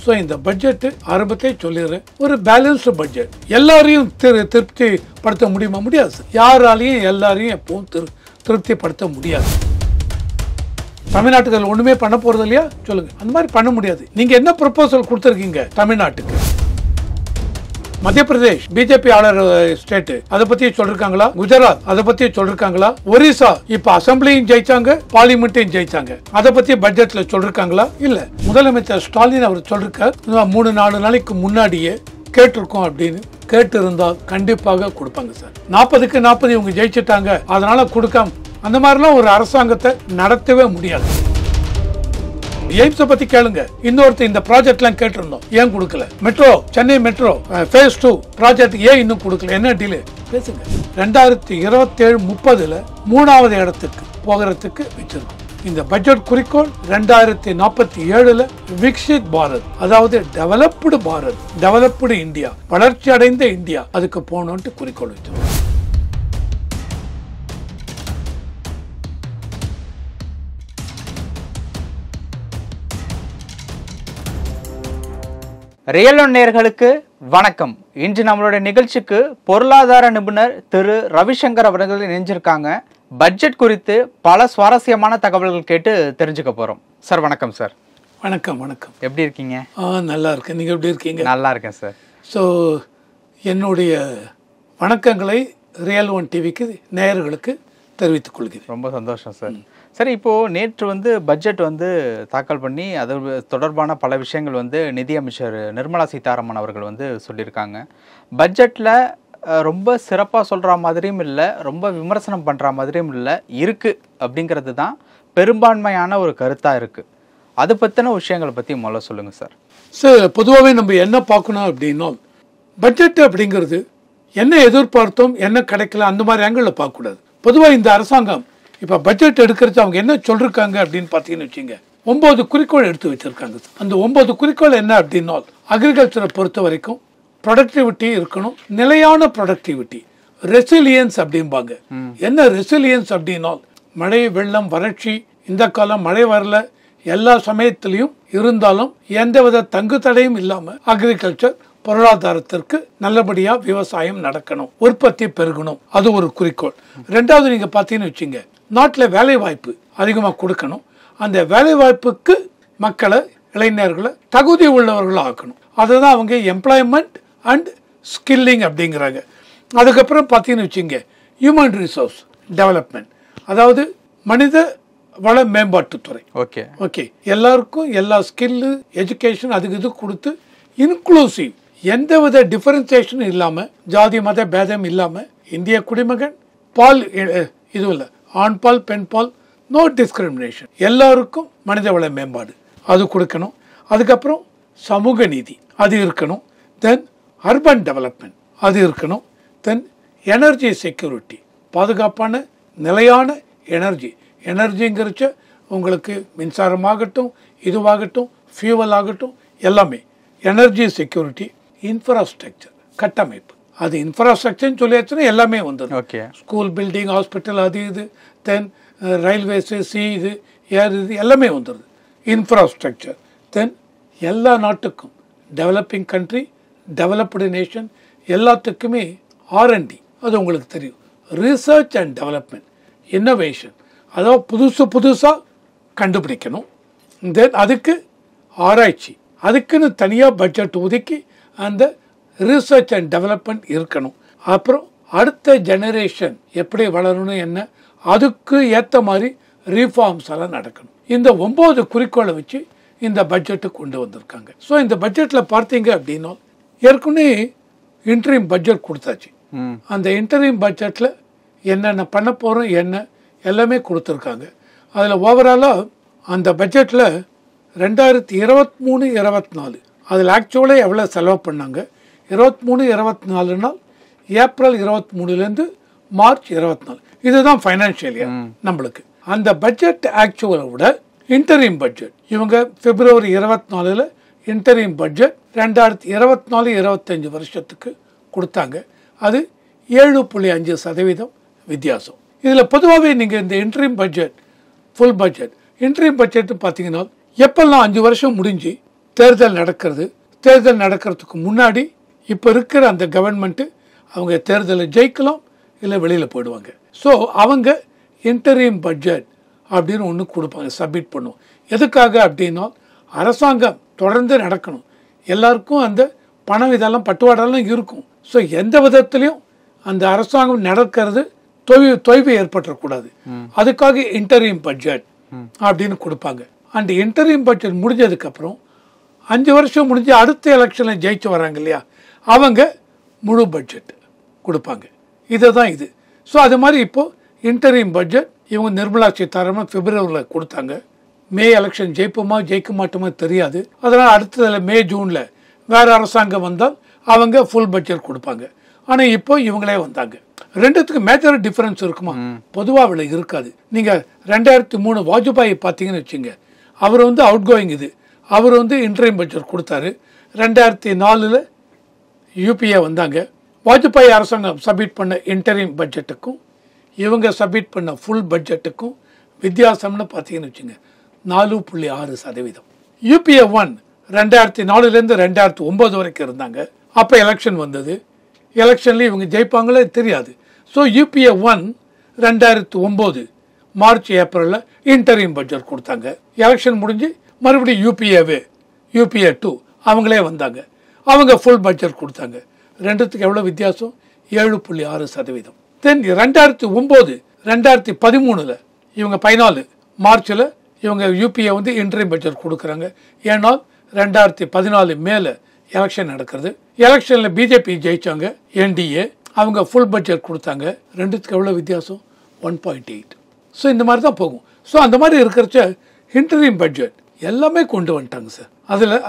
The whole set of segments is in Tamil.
ஸோ இந்த பட்ஜெட் ஆரம்பத்தை சொல்லிடுறேன், ஒரு பேலன்ஸ்டு பட்ஜெட். எல்லாரையும் திருப்தி படுத்த முடியுமா? முடியாது. யாராலையும் எல்லாரையும் எப்பவும் திருப்திப்படுத்த முடியாது. தமிழ்நாட்டுக்கு ஒண்ணுமே பண்ண போறது இல்லையா சொல்லுங்க. அந்த மாதிரி பண்ண முடியாது. நீங்க என்ன ப்ரொபோசல் கொடுத்துருக்கீங்க தமிழ்நாட்டுக்கு? மத்திய பிரதேஷ் பிஜேபி ஆளர் ஸ்டேட், அதை பத்தி சொல்லிருக்காங்களா? குஜராத் அதை பத்தி சொல்லிருக்காங்களா? ஒரிசா இப்ப அசம்பிளியும் ஜெயிச்சாங்க, பார்லிமெண்ட்டையும் ஜெயிச்சாங்க, அதை பத்தி பட்ஜெட்ல சொல்லிருக்காங்களா? இல்ல. முதலமைச்சர் ஸ்டாலின் அவர் சொல்லிருக்கார், 3-4 நாளைக்கு முன்னாடியே கேட்டிருக்கோம் அப்படின்னு. கேட்டு இருந்தா கண்டிப்பாக கொடுப்பாங்க சார். 40க்கு 40 இவங்க ஜெயிச்சுட்டாங்க அதனால கொடுக்காம, அந்த மாதிரிலாம் ஒரு அரசாங்கத்தை நடத்தவே முடியாது. எய்ம்ஸை பத்தி கேளுங்க. இன்னொருத்தர் இந்த ப்ராஜெக்ட் எல்லாம் கேட்டிருந்தோம், ஏன் கொடுக்கல? Metro, Chennai metro phase 2 project ஏன் இன்னும் கொடுக்கல? என்ன டிலே? பேசுங்க. 2027-30 3வது இடத்துக்கு போகிறதுக்கு வச்சிருக்கோம். இந்த பட்ஜெட் குறிக்கோள் 2047 விக்சித் பாரத், அதாவது டெவலப்டு பாரத், டெவலப்டு இந்தியா, வளர்ச்சி அடைந்த இந்தியா, அதுக்கு போகணும்னு குறிக்கோள் வச்சிருக்கோம். ரியல் ஒன் நேயர்களுக்கு வணக்கம். இன்று நம்மளுடைய நிகழ்ச்சிக்கு பொருளாதார நிபுணர் திரு ரவிசங்கர் அவர்கள் இணைஞ்சிருக்காங்க. பட்ஜெட் குறித்து பல சுவாரஸ்யமான தகவல்கள் கேட்டு தெரிஞ்சுக்க போறோம். சார் வணக்கம். சார் வணக்கம். வணக்கம். எப்படி இருக்கீங்க? நல்லா இருக்கேன். நீங்க எப்படி இருக்கீங்க? நல்லா இருக்கேன் சார். ஸோ என்னுடைய வணக்கங்களை ரியல் ஒன் டிவிக்கு நேயர்களுக்கு தெரிவித்துக் கொள்கிறேன். ரொம்ப சந்தோஷம் சார். சரி, இப்போது நேற்று பட்ஜெட் தாக்கல் பண்ணி அது தொடர்பான பல விஷயங்கள் நிதியமைச்சர் நிர்மலா சீதாராமன் அவர்கள் சொல்லியிருக்காங்க. பட்ஜெட்டில் ரொம்ப சிறப்பாக சொல்கிற மாதிரியும் இல்லை, ரொம்ப விமர்சனம் பண்ணுற மாதிரியும் இல்லை, இருக்குது அப்படிங்கிறது தான் பெரும்பான்மையான ஒரு கருத்தாக இருக்குது. அது பற்றின விஷயங்களை பற்றி முதல்ல சொல்லுங்கள் சார். சார், பொதுவாகவே நம்ம என்ன பார்க்கணும் அப்படின்னா, பட்ஜெட் அப்படிங்கிறது என்ன எதிர்பார்த்தோம் என்ன கிடைக்கல அந்த மாதிரி ஆங்கிளில் பார்க்கக்கூடாது. பொதுவாக இந்த அரசாங்கம் இப்போ பட்ஜெட் எடுக்கிறது அவங்க என்ன சொல்லிருக்காங்க அப்படின்னு பார்த்தீங்கன்னு வச்சுங்க, 9 குறிக்கோள் எடுத்து வச்சிருக்காங்க. அந்த 9 குறிக்கோள் என்ன அப்படின்னா, அக்ரிகல்ச்சரை பொறுத்த வரைக்கும் ப்ரொடக்டிவிட்டி இருக்கணும், நிலையான ப்ரொடக்டிவிட்டி, ரெசிலியன்ஸ் அப்படிம்பாங்க. என்ன ரெசிலியன்ஸ் அப்படின்னா, மழை, வெள்ளம், வறட்சி, இந்த காலம் மழை வரல, எல்லா சமயத்திலையும் இருந்தாலும் எந்தவித தங்கு தடையும் இல்லாமல் அக்ரிகல்ச்சர் பொருளாதாரத்திற்கு நல்லபடியா விவசாயம் நடக்கணும், உற்பத்தி பெருகணும், அது ஒரு குறிக்கோள். ரெண்டாவது நீங்க பார்த்தீங்கன்னு வச்சுங்க, நாட்டில் வேலை வாய்ப்பு அதிகமாக கொடுக்கணும், அந்த வேலை வாய்ப்புக்கு மக்களை, இளைஞர்களை தகுதி உள்ளவர்களாக ஆக்கணும். அதுதான் அவங்க எம்ப்ளாய்மெண்ட் அண்ட் ஸ்கில்லிங் அப்படிங்கிறாங்க. அதுக்கப்புறம் பார்த்தீங்கன்னு வச்சுங்க, ஹியூமன் ரிசோர்ஸ் டெவலப்மெண்ட், அதாவது மனித வள மேம்பாட்டுத்துறை. ஓகே ஓகே எல்லாருக்கும் எல்லா ஸ்கில்லு, எஜுகேஷன் அதுக்கு இது கொடுத்து இன்க்ளூசிவ், எந்தவித டிஃபரன்சியேஷன் இல்லாமல், ஜாதி மத பேதம் இல்லாமல், இந்திய குடிமகன் பால் இது இல்லை, ஆண் பால் பெண் பால், நோ டிஸ்கிரிமினேஷன், எல்லாருக்கும் மனித வள மேம்பாடு அது கொடுக்கணும். அதுக்கப்புறம் சமூக நீதி அது இருக்கணும். தென் அர்பன் டெவலப்மெண்ட் அது இருக்கணும். தென் எனர்ஜி செக்யூரிட்டி, பாதுகாப்பான நிலையான எனர்ஜி. எனர்ஜிங்கிறச்ச உங்களுக்கு மின்சாரமாகட்டும், இதுவாகட்டும், ஃபியூவல் ஆகட்டும், எல்லாமே எனர்ஜி செக்யூரிட்டி. இன்ஃப்ராஸ்ட்ரக்சர் கட்டமைப்பு, அது இன்ஃப்ராஸ்ட்ரக்சர்னு சொல்லியாச்சுன்னா எல்லாமே வந்துடும். ஸ்கூல், பில்டிங், ஹாஸ்பிட்டல், அது இது, தென் ரயில்வேஸு, இது ஏர், இது எல்லாமே வந்துடுது இன்ஃப்ராஸ்ட்ரக்சர். தென் எல்லா நாட்டுக்கும் டெவலப்பிங் கண்ட்ரி, டெவலப்டு நேஷன் எல்லாத்துக்குமே R&D, அது உங்களுக்கு தெரியும், ரிசர்ச் அண்ட் டெவலப்மெண்ட், இன்னோவேஷன், அதாவது புதுசாக கண்டுபிடிக்கணும். தென் அதுக்கு ஆராய்ச்சி, அதுக்குன்னு தனியாக பட்ஜெட் ஒதுக்கி அந்த ரிசர்ச் அண்ட் டெவலப்மெண்ட் இருக்கணும். அப்புறம் அடுத்த ஜெனரேஷன் எப்படி வளரணும், என்ன அதுக்கு ஏற்ற மாதிரி ரீஃபார்ம்ஸ் எல்லாம் நடக்கணும். இந்த 9 குறிக்கோளை வச்சு இந்த பட்ஜெட்டு கொண்டு வந்திருக்காங்க. ஸோ இந்த பட்ஜெட்டில் பார்த்தீங்க அப்படின்னா, ஏற்கனவே இன்டரிம் பட்ஜெட் கொடுத்தாச்சு. அந்த இன்டரிம் பட்ஜெட்டில் என்னென்ன பண்ண போகிறோம் என்ன எல்லாமே கொடுத்துருக்காங்க. அதில் ஓவராலாக அந்த பட்ஜெட்டில் 2023-24 அதில் ஆக்சுவலாக எவ்வளோ செலவு பண்ணாங்க, 23-24 ஏப்ரல் 23 மார்ச் 24, இதுதான் ஃபைனான்ஷியல் இயர் நம்மளுக்கு. அந்த பட்ஜெட் ஆக்சுவலை விட இன்டரிம் பட்ஜெட் இவங்க பிப்ரவரி 24 இன்டரிம் பட்ஜெட் 2024-25 வருஷத்துக்கு கொடுத்தாங்க. அது 7.5% வித்தியாசம். இதில் பொதுவாகவே நீங்கள் இந்த interim budget, full budget, interim budget பார்த்தீங்கன்னா எப்பெல்லாம் 5 வருஷம் முடிஞ்சு தேர்தல் நடக்கிறது. தேர்தல் நடக்கிறதுக்கு முன்னாடி இப்போ இருக்கிற அந்த கவர்மெண்ட்டு அவங்க தேர்தலை ஜெயிக்கலாம், இல்லை வெளியில் போயிடுவாங்க. ஸோ அவங்க இன்டரீம் பட்ஜெட் அப்படின்னு ஒன்று கொடுப்பாங்க, சப்மிட் பண்ணுவோம். எதுக்காக அப்படின்னா அரசாங்கம் தொடர்ந்து நடக்கணும், எல்லாருக்கும் அந்த பணம் இதெல்லாம் பட்டுவாடெல்லாம் இருக்கும். ஸோ எந்த விதத்துலையும் அந்த அரசாங்கம் நடக்கிறது தொய்வு ஏற்பட்டுறக்கூடாது. அதுக்காக இன்டரீம் பட்ஜெட் அப்படின்னு கொடுப்பாங்க. அந்த இன்டரீம் பட்ஜெட் முடிஞ்சதுக்கப்புறம் 5 வருஷம் முடிஞ்சு அடுத்த எலெக்ஷனில் ஜெயிச்சு வராங்க இல்லையா, அவங்க முழு பட்ஜெட் கொடுப்பாங்க. இதுதான் இது. ஸோ அது மாதிரி இப்போது இன்டரீம் பட்ஜெட் இவங்க நிர்மலா சீதாராமன் பிப்ரவரியில் கொடுத்தாங்க. மே எலெக்ஷன் ஜெயிக்க மாட்டோமோ தெரியாது. அதனால் அடுத்ததில் மே ஜூனில் வேறு அரசாங்கம் வந்தால் அவங்க ஃபுல் பட்ஜெட் கொடுப்பாங்க. ஆனால் இப்போ இவங்களே வந்தாங்க. ரெண்டுத்துக்கு மேஜர் டிஃபரன்ஸ் இருக்குமா? பொதுவாக இருக்காது. நீங்கள் 2003 வாஜ்பாய் பார்த்தீங்கன்னு வச்சுங்க, அவர் அவுட் கோயிங் இது, அவர் இன்டரீம் பட்ஜெட் கொடுத்தாரு. 2004 யூபிஏ வந்தாங்க. வாஜ்பாய் அரசாங்கம் சப்மிட் பண்ண இன்டரீம் பட்ஜெட்டுக்கும் இவங்க சப்மிட் பண்ண ஃபுல் பட்ஜெட்டுக்கும் வித்தியாசம்னு பார்த்தீங்கன்னு வச்சுங்க 4.6%. யூபிஏ 1 2004லேருந்து 2009 வரைக்கும் இருந்தாங்க. அப்போ எலெக்ஷன் வந்தது. எலெக்ஷன்லேயும் இவங்க ஜெயிப்பாங்களே தெரியாது. ஸோ யூபிஏ 1 2009 மார்ச் ஏப்ரலில் இன்டரீம் பட்ஜெட் கொடுத்தாங்க. எலெக்ஷன் முடிஞ்சு மறுபடியும் யூபிஏ 2 அவங்களே வந்தாங்க. அவங்க ஃபுல் பட்ஜெட் கொடுத்தாங்க. ரெண்டுத்துக்கு எவ்வளோ வித்தியாசம்? 7.6%. தென் 2009 2013 இவங்க 14 மார்ச்சில் இவங்க யூபிஏ இன்டரீம் பட்ஜெட் கொடுக்குறாங்க. ஏன்னால் 2014 மேலே எலெக்ஷன் நடக்கிறது. எலெக்ஷனில் பிஜேபி ஜெயிச்சாங்க, என்டிஏ, அவங்க ஃபுல் பட்ஜெட் கொடுத்தாங்க. ரெண்டுத்துக்கு எவ்வளோ வித்தியாசம்? 1.8. ஸோ இந்த மாதிரி தான் போகும். ஸோ அந்த மாதிரி இருக்கிறச்ச இன்டரீம் பட்ஜெட் எல்லாமே கொண்டு வந்துட்டாங்க சார்.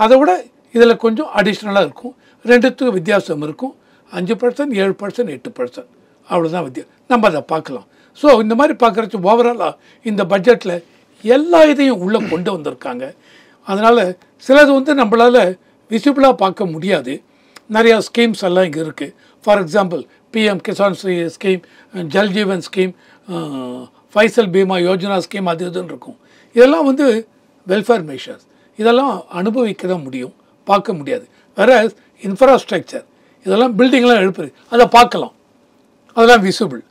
அதை விட இதில் கொஞ்சம் அடிஷ்னலாக இருக்கும். ரெண்டுத்துக்கு வித்தியாசம் இருக்கும். 5%, 7%, 8%, அவ்வளோதான் வித்தியாசம். நம்ம அதை பார்க்கலாம். ஸோ இந்த மாதிரி பார்க்குறச்சு ஓவராலாக இந்த பட்ஜெட்டில் எல்லா இதையும் உள்ளே கொண்டு வந்திருக்காங்க. அதனால் சிலது நம்மளால் விசிபிளாக பார்க்க முடியாது. நிறையா ஸ்கீம்ஸ் எல்லாம் இங்கே இருக்குது. For example PM Kisan scheme, Jal Jeevan scheme, Fasal Bima Yojana scheme, அது இதுன்னு இருக்கும். இதெல்லாம் வெல்ஃபேர் மெஷர்ஸ். இதெல்லாம் அனுபவிக்க தான் முடியும், பார்க்க முடியாது. வேற இன்ஃப்ராஸ்ட்ரக்சர், இதெல்லாம் பில்டிங்லாம் எழுப்புறது, அதை பார்க்கலாம், அதெல்லாம் விசிபிள்.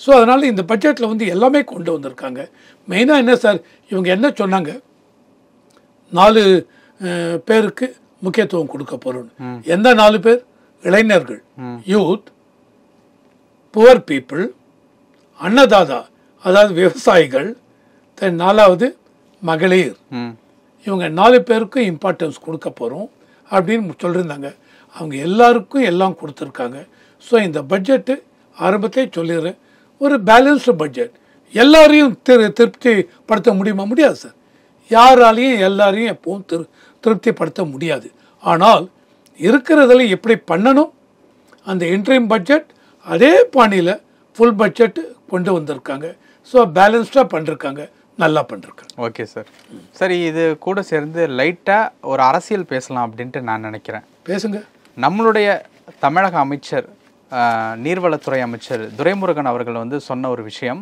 ஸோ அதனால் இந்த பட்ஜெட்டில் எல்லாமே கொண்டு வந்திருக்காங்க. மெயினாக என்ன சார், இவங்க என்ன சொன்னாங்க, 4 பேருக்கு முக்கியத்துவம் கொடுக்க போகிறோம். எந்த 4 பேர்? இளைஞர்கள், யூத், புவர் பீப்புள், அன்னதாதா அதாவது விவசாயிகள், தென் 4வது மகளிர். இவங்க 4 பேருக்கும் இம்பார்ட்டன்ஸ் கொடுக்க போகிறோம் அப்படின்னு சொல்லியிருந்தாங்க. அவங்க எல்லாருக்கும் எல்லாம் கொடுத்துருக்காங்க. ஸோ இந்த பட்ஜெட்டு ஆரம்பத்தையே சொல்லிடுறேன், ஒரு பேலன்ஸ்டு பட்ஜெட். எல்லாரையும் திருப்திப்படுத்த முடியுமா? முடியாது சார். யாராலையும் எல்லாரையும் எப்பவும் திருப்திப்படுத்த முடியாது. ஆனால் இருக்கிறதில் எப்படி பண்ணணும், அந்த இன்டரீம் பட்ஜெட் அதே பாணியில் ஃபுல் பட்ஜெட்டு கொண்டு வந்திருக்காங்க. ஸோ பேலன்ஸ்டாக பண்ணிருக்காங்க, நல்லா பண்ணிருக்காங்க. Okay sir. சரி, இது கூட சேர்ந்து லைட்டாக ஒரு அரசியல் பேசலாம் அப்படின்ட்டு நான் நினைக்கிறேன். பேசுங்க. நம்மளுடைய தமிழக அமைச்சர், நீர்வளத்துறை அமைச்சர் துரைமுருகன் அவர்கள் சொன்ன ஒரு விஷயம்,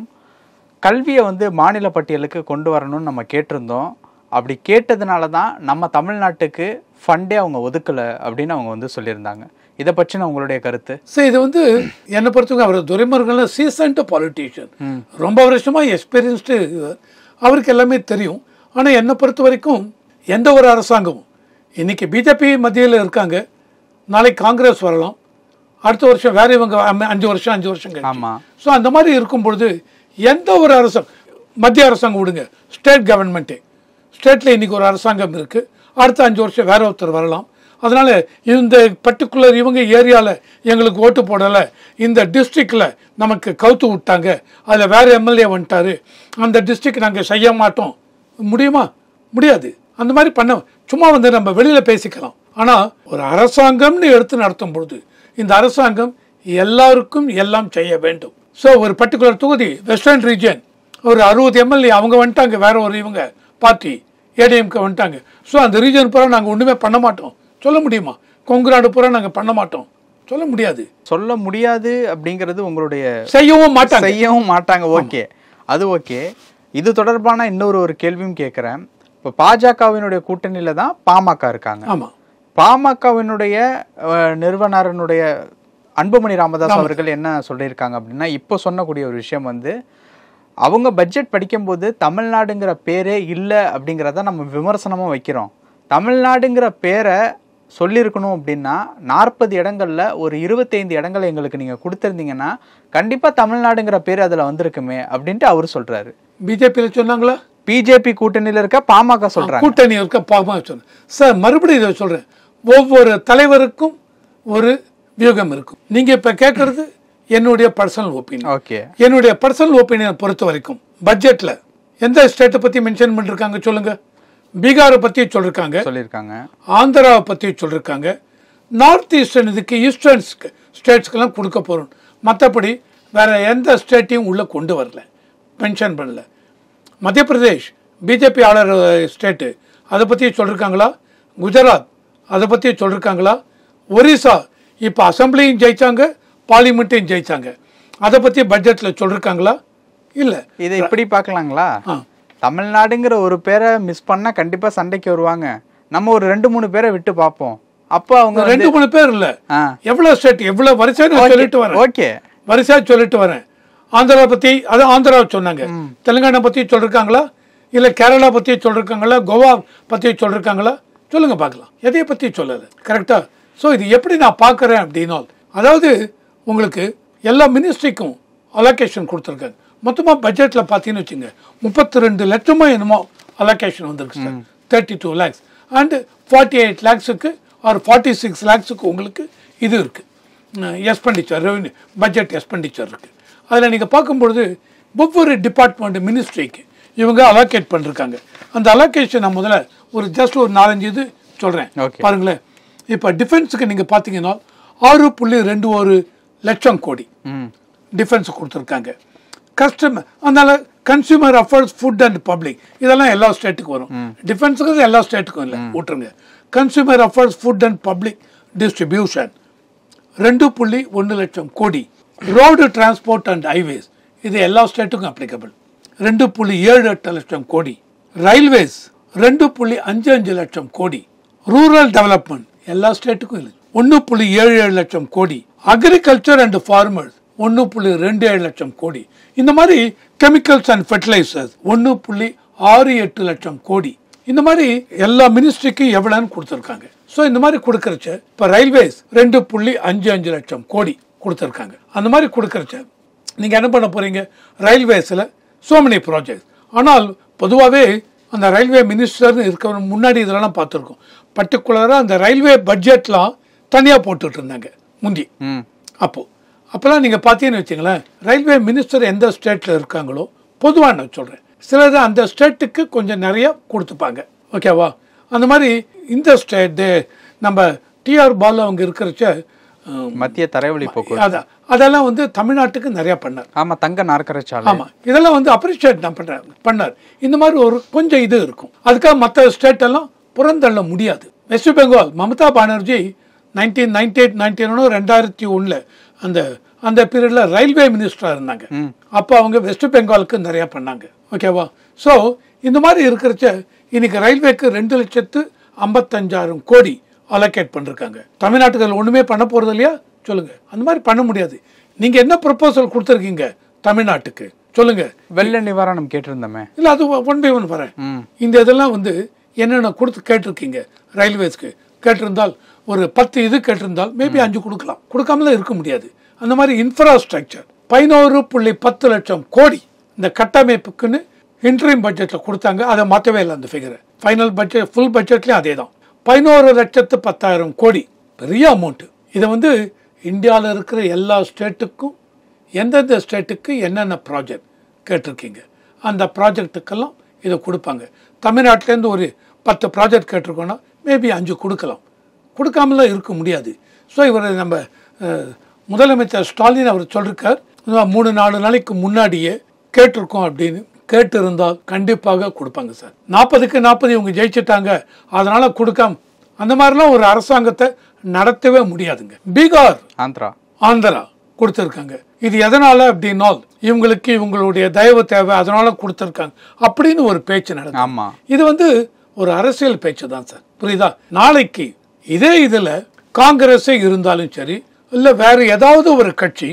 கல்வியை மாநில பட்டியலுக்கு கொண்டு வரணும்னு நம்ம கேட்டிருந்தோம். அப்படி கேட்டதுனால தான் நம்ம தமிழ்நாட்டுக்கு ஃபண்டே அவங்க ஒதுக்கலை அப்படின்னு அவங்க சொல்லியிருந்தாங்க. இதை பற்றின உங்களுடைய கருத்து? சார், இது என்னை பொறுத்தவரைக்கும் அவர் துரைமுருகன் சீசன்டு பாலிட்டிஷியன், ரொம்ப வருஷமாக எக்ஸ்பீரியன்ஸ்டு, அவருக்கு எல்லாமே தெரியும். ஆனால் என்னை பொறுத்த வரைக்கும் எந்த ஒரு அரசாங்கமும், இன்றைக்கி பிஜேபி மத்தியில் இருக்காங்க, நாளைக்கு காங்கிரஸ் வரலாம், அடுத்த வருஷம் வேறு இவங்க 5 வருஷம் ஆமாம். ஸோ அந்த மாதிரி இருக்கும் பொழுது எந்த ஒரு அரசாங்கம், மத்திய அரசாங்கம் விடுங்க, ஸ்டேட் கவர்மெண்ட்டே, ஸ்டேட்டில் இன்றைக்கி ஒரு அரசாங்கம் இருக்குது, அடுத்த 5 வருஷம் வேற ஒருத்தர் வரலாம். அதனால் இந்த பர்டிகுலர் இவங்க ஏரியாவில் எங்களுக்கு ஓட்டு போடலை, இந்த டிஸ்ட்ரிக்டில் நமக்கு கவுத்து விட்டாங்க, அதில் வேறு எம்எல்ஏ வந்துட்டார், அந்த டிஸ்ட்ரிக்ட் நாங்கள் செய்ய மாட்டோம், முடியுமா? முடியாது. அந்த மாதிரி பண்ண சும்மா நம்ம வெளியில் பேசிக்கலாம். ஆனால் ஒரு அரசாங்கம்னு எடுத்து நடத்தும் பொழுது இந்த அரசாங்கம் எல்லாருக்கும் எல்லாம் செய்ய வேண்டும். ஸோ ஒரு பர்டிகுலர் தொகுதி வெஸ்டர்ன் ரீஜன் ஒரு 60 எம்எல்ஏ அவங்க வந்துட்டாங்க, வேற ஒரு இவங்க பார்ட்டி ஏடிஎம்கே வந்துட்டாங்க. ஸோ அந்த ரீஜன் பூரா நாங்கள் ஒன்றுமே பண்ண மாட்டோம் சொல்ல முடியுமா? கொங்குநாடு பூரா நாங்கள் பண்ண மாட்டோம் சொல்ல முடியாது. சொல்ல முடியாது அப்படிங்கிறது உங்களுடைய, செய்யவும் மாட்டாங்க. ஓகே, அது ஓகே. இது தொடர்பான இன்னொரு கேள்வியும் கேட்குறேன். இப்போ பாஜகவினுடைய கூட்டணியில தான் பாமக இருக்காங்க. ஆமா, பாமகவினுடைய நிறுவனருடைய அன்புமணி ராமதாஸ் அவர்கள் என்ன சொல்லியிருக்காங்க அப்படின்னா, இப்போ சொன்னக்கூடிய ஒரு விஷயம் வந்து, அவங்க பட்ஜெட் படிக்கும்போது தமிழ்நாடுங்கிற பேரே இல்லை அப்படிங்கிறத நம்ம விமர்சனமாக வைக்கிறோம். தமிழ்நாடுங்கிற பேரை சொல்லியிருக்கணும் அப்படின்னா 40 இடங்கள்ல ஒரு 25 இடங்களை எங்களுக்கு நீங்கள் கொடுத்துருந்தீங்கன்னா கண்டிப்பாக தமிழ்நாடுங்கிற பேர் அதில் வந்திருக்குமே அப்படின்ட்டு அவர் சொல்றாரு. பிஜேபியில் சொன்னாங்களா? பிஜேபி கூட்டணியில் இருக்க பாமக சொல்றாங்க. கூட்டணி இருக்க பாமக சொன்ன சார், மறுபடியும் இதை சொல்றேன், ஒவ்வொரு தலைவருக்கும் ஒரு வியூகம் இருக்கும். நீங்க இப்ப கேட்கறது என்னுடைய பர்சனல் ஒப்பீனியன். ஓகே, என்னுடைய பர்சனல் ஒப்பீனியன் பொறுத்த வரைக்கும் பட்ஜெட்ல எந்த ஸ்டேட்டை பத்தி மென்ஷன் பண்ணிருக்காங்க சொல்லுங்க? பீகாரை பத்தி சொல்லிருக்காங்க, ஆந்திராவை பத்தி சொல்லிருக்காங்க, நார்த் ஈஸ்டர்ன் இதுக்கு ஈஸ்டர்ன் ஸ்டேட்ஸ்க்கெல்லாம் கொடுக்க போறோம். மற்றபடி வேற எந்த ஸ்டேட்டையும் உள்ள கொண்டு வரல, மென்ஷன் பண்ணல. மத்திய பிரதேஷ் பிஜேபி ஆளர் ஸ்டேட்டு, அதை பற்றி சொல்லியிருக்காங்களா? குஜராத் அதை பற்றி சொல்லியிருக்காங்களா? ஒரிசா இப்போ அசம்பிளியும் ஜெயிச்சாங்க, பார்லிமெண்ட்டையும் ஜெயிச்சாங்க, அதை பற்றி பட்ஜெட்டில் சொல்லியிருக்காங்களா? இல்லை. இதை இப்படி பார்க்கலாங்களா? தமிழ்நாடுங்கிற ஒரு பேரை மிஸ் பண்ணா கண்டிப்பா சண்டைக்கு வருவாங்க. நம்ம ஒரு 2-3 பேரை விட்டு பார்ப்போம். அப்போ அவங்க 2-3 பேர் இல்லை, எவ்வளோ ஸ்டேட் எவ்வளோ வரிசையா சொல்லிட்டு வரேன். ஓகே, வரிசையா சொல்லிட்டு வரேன். ஆந்திரா பற்றி, அது ஆந்திராவை சொன்னாங்க. தெலுங்கானா பற்றி சொல்லியிருக்காங்களா? இல்லை கேரளா பற்றி சொல்லியிருக்காங்களா? கோவா பற்றி சொல்லியிருக்காங்களா? சொல்லுங்க பார்க்கலாம். எதையை பற்றி சொல்லலை. கரெக்டா? ஸோ இது எப்படி நான் பார்க்குறேன் அப்படின்னா, அதாவது உங்களுக்கு எல்லா மினிஸ்ட்ரிக்கும் அலோகேஷன் கொடுத்துருக்காங்க. மொத்தமாக பட்ஜெட்டில் பார்த்தீங்கன்னு வச்சுங்க 32 லட்சமோ என்னமோ அலோகேஷன் வந்திருக்கு சார். 32 lakhs அண்டு 48 lakhsக்கு ஆர் 46 lakhsக்கு உங்களுக்கு இது இருக்குது, எக்ஸ்பெண்டிச்சர், ரெவன்யூ பட்ஜெட் எக்ஸ்பெண்டிச்சர் இருக்குது. அதில் நீங்கள் பார்க்கும்பொழுது ஒவ்வொரு டிபார்ட்மெண்ட் மினிஸ்ட்ரிக்கு இவங்க அலோகேட் பண்ணிருக்காங்க. அந்த அலோகேஷன் நான் முதல்ல ஒரு ஜஸ்ட் ஒரு 4-5 இது சொல்கிறேன் பாருங்களேன். இப்போ டிஃபென்ஸுக்கு நீங்கள் பார்த்தீங்கன்னா 6.21 லட்சம் கோடி டிஃபென்ஸுக்கு கொடுத்துருக்காங்க. அதனால consumer affairs, food and public இதெல்லாம் எல்லா ஸ்டேட்டுக்கும் வரும். டிஃபென்ஸுக்கு எல்லா ஸ்டேட்டுக்கும் இல்லை, விட்டுருங்க. Consumer affairs, food and public distribution 2.1 லட்சம் கோடி. ரோடு டிரான்ஸ்போர்ட் அண்ட் ஹைவேஸ் இது எல்லா ஸ்டேட்டுக்கும் அப்ளிகபிள், 2.78 லட்சம் கோடி. ரயில்வேஸ் 2.55 லட்சம் கோடி. ரூரல் டெவலப்மெண்ட் எல்லா ஸ்டேட்டுக்கும் இல்லை, 1.77 லட்சம் கோடி. அக்ரிகல்ச்சர் அண்ட் ஃபார்மர்ஸ் 1.27 லட்சம் கோடி. இந்த மாதிரி கெமிக்கல்ஸ் அண்ட் ஃபெர்டிலைசர்ஸ் 1.68 லட்சம் கோடி. இந்த மாதிரி எல்லா மினிஸ்ட்ரிக்கும் எவ்வளோன்னு கொடுத்துருக்காங்க. ஸோ இந்த மாதிரி கொடுக்கறச்ச இப்போ ரயில்வேஸ் 2.55 லட்சம் கோடி கொடுத்துருக்காங்க. அந்த மாதிரி கொடுக்கறச்ச நீங்கள் என்ன பண்ண போறீங்க? ரயில்வேஸில் so many ப்ராஜெக்ட்ஸ். ஆனால் பொதுவாகவே அந்த ரயில்வே மினிஸ்டர்னு இருக்கிற முன்னாடி இதெல்லாம் பார்த்துருக்கோம். பர்டிகுலராக அந்த ரயில்வே பட்ஜெட்லாம் தனியாக போட்டுட்டு இருந்தாங்க முந்தி. அப்போல்லாம் நீங்கள் பார்த்தீங்கன்னு வச்சுங்களேன், ரயில்வே மினிஸ்டர் எந்த ஸ்டேட்டில் இருக்காங்களோ, பொதுவாக நான் சொல்கிறேன், சிலது அந்த ஸ்டேட்டுக்கு கொஞ்சம் நிறைய கொடுத்துப்பாங்க. ஓகேவா? அந்த மாதிரி இந்த ஸ்டேட்டு நம்ம டிஆர் பாலு அவங்க இருக்கிறச்ச மத்திய தரைவழி போக்குவரத்து அதெல்லாம் வந்து தமிழ்நாட்டுக்கு நிறைய பண்ணார். ஆமாம், தங்க நாற்கரை சாலை. ஆமாம், இதெல்லாம் வந்து அப்ரிஷியேட் நான் பண்ணார். இந்த மாதிரி ஒரு கொஞ்சம் இது இருக்கும். அதுக்காக மற்ற ஸ்டேட் எல்லாம் புறந்தள்ள முடியாது. வெஸ்ட் பெங்கால் மமதா பானர்ஜி 1998-99 2001 அந்த அந்த பீரியடில் ரயில்வே மினிஸ்டராக இருந்தாங்க. அப்போ அவங்க வெஸ்ட் பெங்காலுக்கு நிறையா பண்ணாங்க. ஓகேவா? ஸோ இந்த மாதிரி இருக்கிறச்ச இன்னைக்கு ரயில்வேக்கு 2,55,000 கோடி அலோகேட் பண்ணிருக்காங்க. தமிழ்நாட்டுக்கு ஒன்றுமே பண்ண போகிறது இல்லையா? சொல்லுங்கள். அந்த மாதிரி பண்ண முடியாது. நீங்கள் என்ன ப்ரொபோசல் கொடுத்துருக்கீங்க தமிழ்நாட்டுக்கு சொல்லுங்கள். வெள்ள நிவாரணம் கேட்டிருந்தோமே. இல்லை, அது 1 by 1 வரேன். இந்த இதெல்லாம் வந்து என்னென்ன கொடுத்து கேட்டிருக்கீங்க ரயில்வேஸ்க்கு? கேட்டிருந்தால் ஒரு 10 இது கேட்டிருந்தால் மேபி 5 கொடுக்கலாம், கொடுக்காமலாம் இருக்க முடியாது. அந்த மாதிரி இன்ஃப்ராஸ்ட்ரக்சர் 11.10 லட்சம் கோடி இந்த கட்டமைப்புக்குன்னு இன்டரிம் பட்ஜெட்டில் கொடுத்தாங்க. அதை மாற்றவே இல்லை அந்த ஃபிகரை. ஃபைனல் பட்ஜெட் ஃபுல் பட்ஜெட்லேயும் அதே தான். 11,10,000 கோடி, பெரிய அமௌண்ட்டு. இதை வந்து இந்தியாவில் இருக்கிற எல்லா ஸ்டேட்டுக்கும் எந்தெந்த ஸ்டேட்டுக்கு என்னென்ன ப்ராஜெக்ட் கேட்டிருக்கீங்க அந்த ப்ராஜெக்டுக்கெல்லாம் இதை கொடுப்பாங்க. தமிழ்நாட்டிலேருந்து ஒரு 10 ப்ராஜெக்ட் கேட்டிருக்கோன்னா மேபி 5 கொடுக்கலாம், கொடுக்காமலாம் இருக்க முடியாது. ஸோ இவர் நம்ம முதலமைச்சர் ஸ்டாலின் அவர் சொல்லியிருக்கார், 3-4 நாளைக்கு முன்னாடியே கேட்டிருக்கோம் அப்படின்னு. கேட்டு இருந்தால் கண்டிப்பாக கொடுப்பாங்க சார். 40க்கு 40 இவங்க ஜெயிச்சுட்டாங்க அதனால கொடுக்காம அந்த மாதிரிலாம் ஒரு அரசாங்கத்தை நடத்தவே முடியாதுங்க. பீகார், ஆந்திரா கொடுத்துருக்காங்க. இது எதனால அப்படின்னா இவங்களுக்கு இவங்களுடைய தயவு தேவை, அதனால கொடுத்துருக்காங்க அப்படின்னு ஒரு பேச்சு நடக்கும். இது வந்து ஒரு அரசியல் பேச்சு தான் சார். புரியுதா? நாளைக்கு இதே இதில் காங்கிரஸே இருந்தாலும் சரி, இல்லை வேற ஏதாவது ஒரு கட்சி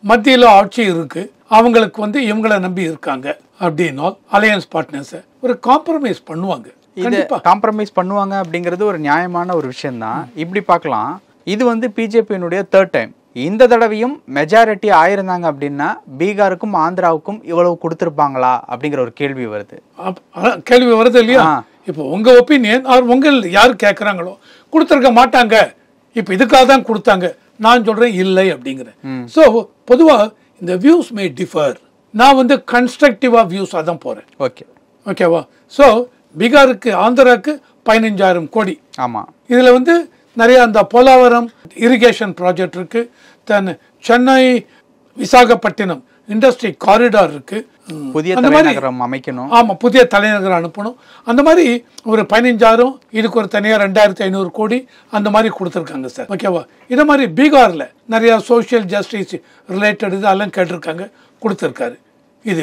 மத்தியில் ஆட்சி இருக்கு, அவங்களுக்கு வந்து இவங்களை நம்பி இருக்காங்க அப்படின்னா அலையன்ஸ் பார்ட்னர்ஸை ஒரு காம்ப்ரமைஸ் பண்ணுவாங்க. இது காம்ப்ரமைஸ் பண்ணுவாங்க அப்படிங்கிறது ஒரு நியாயமான ஒரு விஷயம் தான். இப்படி பார்க்கலாம், இது வந்து பிஜேபியினுடைய 3rd டைம். இந்த தடவையும் மெஜாரிட்டி ஆயிருந்தாங்க அப்படின்னா பீகாருக்கும் ஆந்திராவுக்கும் இவ்வளவு கொடுத்துருப்பாங்களா அப்படிங்கிற ஒரு கேள்வி வருது. கேள்வி வருது இல்லையா? இப்போ உங்க ஒப்பீனியன் உங்கள் யார் கேட்குறாங்களோ கொடுத்துருக்க மாட்டாங்க, இப்போ இதுக்காக தான் கொடுத்தாங்க, நான் சொல்றேன் இல்லை அப்படிங்கிறேன். ஸோ பொதுவாக இந்த வியூஸ் மே டிஃபர். நான் வந்து கன்ஸ்ட்ரக்டிவா வியூஸாக தான் போறேன். ஓகேவா? ஸோ பீகாருக்கு ஆந்திராவுக்கு 15,000 கோடி. ஆமா, இதுல வந்து நிறைய அந்த போலாவரம் இரிகேஷன் ப்ராஜெக்ட் இருக்கு, தென் சென்னை விசாகப்பட்டினம் இண்டஸ்ட்ரி காரிடார் இருக்கு, புதிய தலைநகரம் அமைக்கணும். ஆமா, புதிய தலைநகரம் அனுப்பணும். அந்த மாதிரி ஒரு 15,000, இதுக்கு ஒரு தனியாக 2,500 கோடி அந்த மாதிரி கொடுத்துருக்காங்க சார். ஓகேவா? இதே மாதிரி பீகார்ல நிறைய சோசியல் ஜஸ்டிஸ் ரிலேட்டட் இதெல்லாம் கேட்டிருக்காங்க, கொடுத்துருக்காரு. இது